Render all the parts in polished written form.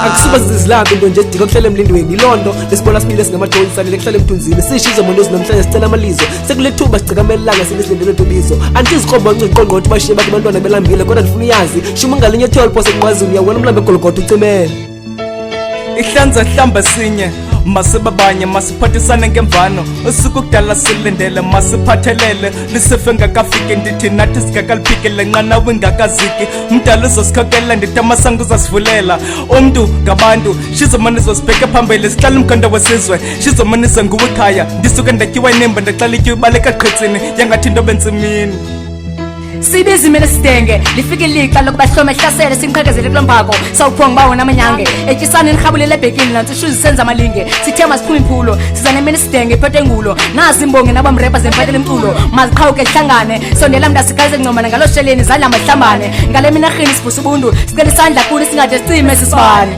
Akusuba zizilapha into nje sidika kuhlala emlindweni ilondo lesibona simile singamadoli sanele kuhlala emthunzini sishizo umuntu namhlanje sicela amalizo sekulethuba sicikamelanga sinisindele tobizo antizikhobo ncinqonqothi bashiye bathi abantwana belambile kodwa ndifuna uyazi shuma ngalinye 12 pose enqwazini uyawona umlambe eGolgotha ucimele ihlanza hlamba sinye masibabanye masiphathisane ngemvano usuku kudala silindele masiphathelele lisefe ngakafiki ndithi nathi sikakaliphikele nqanawe ngakaziki umdala uzosikhokela ndithi amasango uzasivulela umntu ngabantu shizomane zosibheke phambili sihlala umkhonto wesizwe shizomanise nguwe ekhaya ndisuke ndakiwa inemba ndaxala ityiwe ibaleka qhitsini yangathi into bentsimini Sibizi mina sidenge lifike lixa lokubahloma ehlasele sinqhekezele kulombhako sawuphonga bawo namanyange etyisana enirhabulele ebhekini nantsishuzi senza amalinge sithema siphuma imphulo sizane mina sidenge iphethe ngulo nazi imbongi nabamrepa zemphathele imculo maziqhawuke hlangane sondela mntu asikhalize ncomana ngalo sheleni zadla mahlambane ngale mina rhini sivusa ubuntu sicela isandla kuni singade sicime sisibane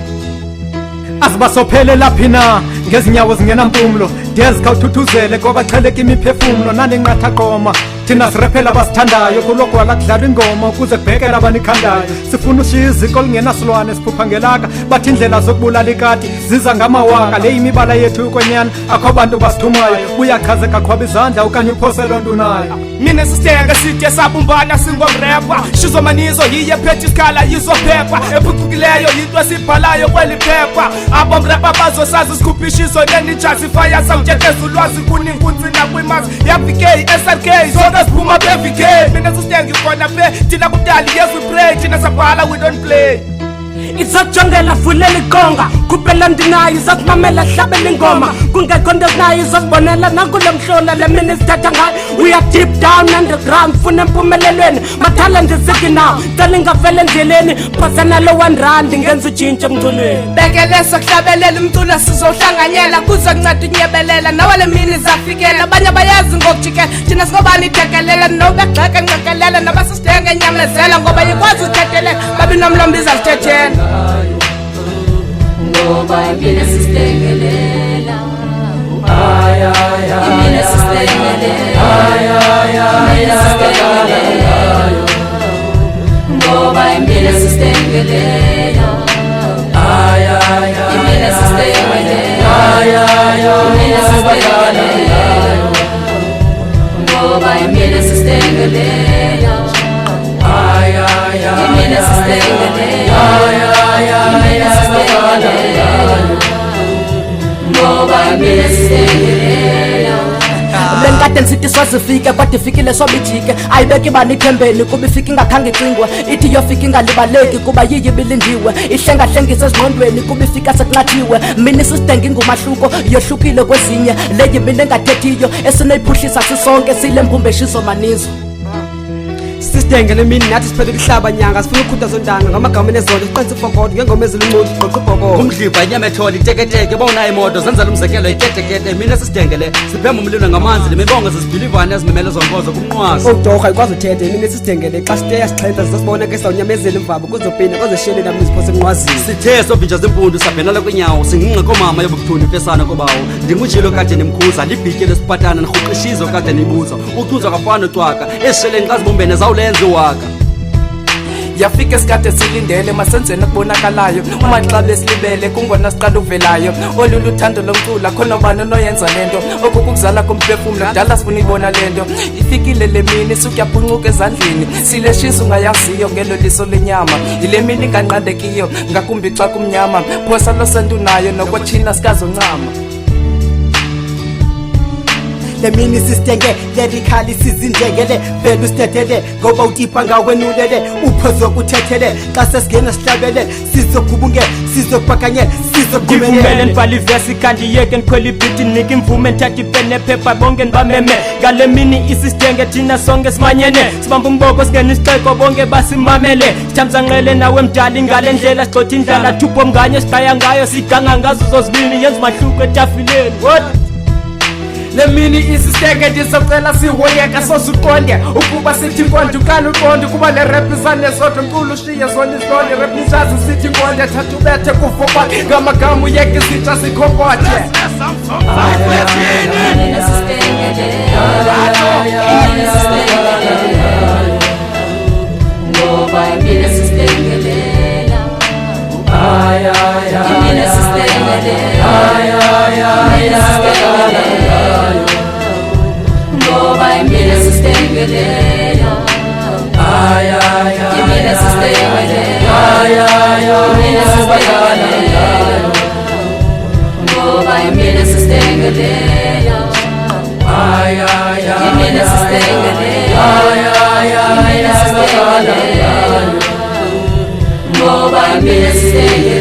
azibasophele laphina ngezinyawo zingenampumlo ndiyazikhawuthuthuzele ngoba cheleka imiphefumlo nanenqatha qoma thina sirephela abasithandayo kulogwala kudlala ingoma ukuze kubhekela abanikhandayo sifuna ushiya iziko lingenasilwane siphupha ngelaka bathi indlela zokubulala ikati ziza ngamawaka le imibala yethu yokwenyana akho abantu basithumayo buyakhazeka khwaba izandla okanye uphoselo ntunayo mina sisitenge sitye sabumbana singomrepa shizomanizo yiye phethe isikhala yizophepha ephucukileyo yinto esibhalayo kweli phepha abomrepa bazosazi sikhuphishiso nenijasifaya samtyekeza ulwazi kuninkunzi nakwimazi yabk SRK zonke siphuma pe-VK mina sisitenge khona pe thina kudali yes we pray thina sabhala we don't play izojongela vulela iqonga kuphela ndinayo izokumamela hlabela ingoma kungekho nto ezinayo izosibonela nakulo mhlola le mina isithatha ngayo uya deep down underground funa empumelelweni mathala ndiziki nawo cela ingavele endleleni phosana lo 1 rand ngenza utshintsho emculweni bekeleso kuhlabelela umculo sizohlanganyela kuzonceda unyebelela nawe le mini zafikela abanye bayazi ngokujikela thina sikobani ithekelela nobegxeka nqekelela nabasisitenge enyamlezela ngoba yikwazi uthethelela babi nomlombi izazithethela ngoba imina sistengelela imina sistengelela imina sistengelela ngoba imina sistengelela imina sistengelela imina sistengelela ngoba imina sistengelela imina sistengelela lenkade nisithi swazifike kodwa ifikile swabijike ayibeke ibani ithembeni kuba ifike ingakhange icingwe ithi yofika ingalibaleki kuba yiyi bilindiwe ihlengahlengise ezingqondweni kuba ifika sekunqathiwe mina sisidenge ingumahluko yohlukile kwezinye leyi mina engathethiyo esineyiphuhlisa sisonke sile mpumbe shizomanizo Sistenge le mini nathi siphethe ukuhlaba nyanga sifuna ukukhuthaza ontanga ngamagama enezondo siqenze ifokodo ngengoma ezilinqondi siqoqa ibhokolo umdliva inyametholi teketeke bawunayo imoto zenzela umzekelo iketekete mina sisitengele siphemba umlilo ngamanzi lemibongo zesibhilivane ezimemele zonkozo kumnqwazi udorha ikwazi uthethe mina sisitengele xa siteya sixhenza sizosibona ke sawunyamezela imvaba kuzophinda kwazeshele nami ziphose enqwazini sithe sobhinja zempundu sabhenala kwenyawo singinqa komama yobubuthuni imfesana kobawo ndingujilo kade nimkhuza libhitye lesiphatana nirhuqishizo kade nibuza ucuzwa kwafana ucwaka esisheleni xa zibombene zawulenza iwaka yafika esikade silindele masenzeni okubonakalayo umaxa besilibele kungona siqala uvelayo olulu uthando lomculo khona ubani onoyenza lento okukuzala komphefumulo kudala sifuna ibona lento ifikile le mini sukuyabhuncuka ezandleni sileshisa ungayaziyo ngelo liso lenyama ile mini inganqandekiyo ngakumbi xa kumnyama phosa lo sentu nayo nokwachina sikazoncama le mini sistenge lerikhali sizindengele vele usidedele ngoba utipa ngawenulele uphozo kuthethele xa sesingena sihlabele sizogubunge sizobhakanye ngivumele sizogumele nibhala ivesi kanti yeke nikhwela ibhiti nika imvume nithatha ipeni nephepha bonke nibameme ngale mini isisitenge thina sonke simanyene sibamba umboko singena isixeko bonke basimamele sithamsanqele nawe mdala ngale ndlela sigxotha indlala thupho mnganye sigaya ngayo siganga ngazo zozibini yenza umahluko etafileni what le mini isistenge ndizocela sihoyeka sosuqonde ukuba sithi nkonde uqala uqonde kuba le rap isane sodwa nkulu ushiye zona izilonde rap nisazi sithi nkonde thatha ubethe kufoba ngamagama uyeke isitsha sikhokothe Mina sistengele Mina sistengele ngoba mina sistengele Mina sistengele Mina sistengele ngoba mina sistengele Mina sistengele Mina sistengele ngoba mina sistengele Mina sistengele Mina sistengele ngoba mina sistengele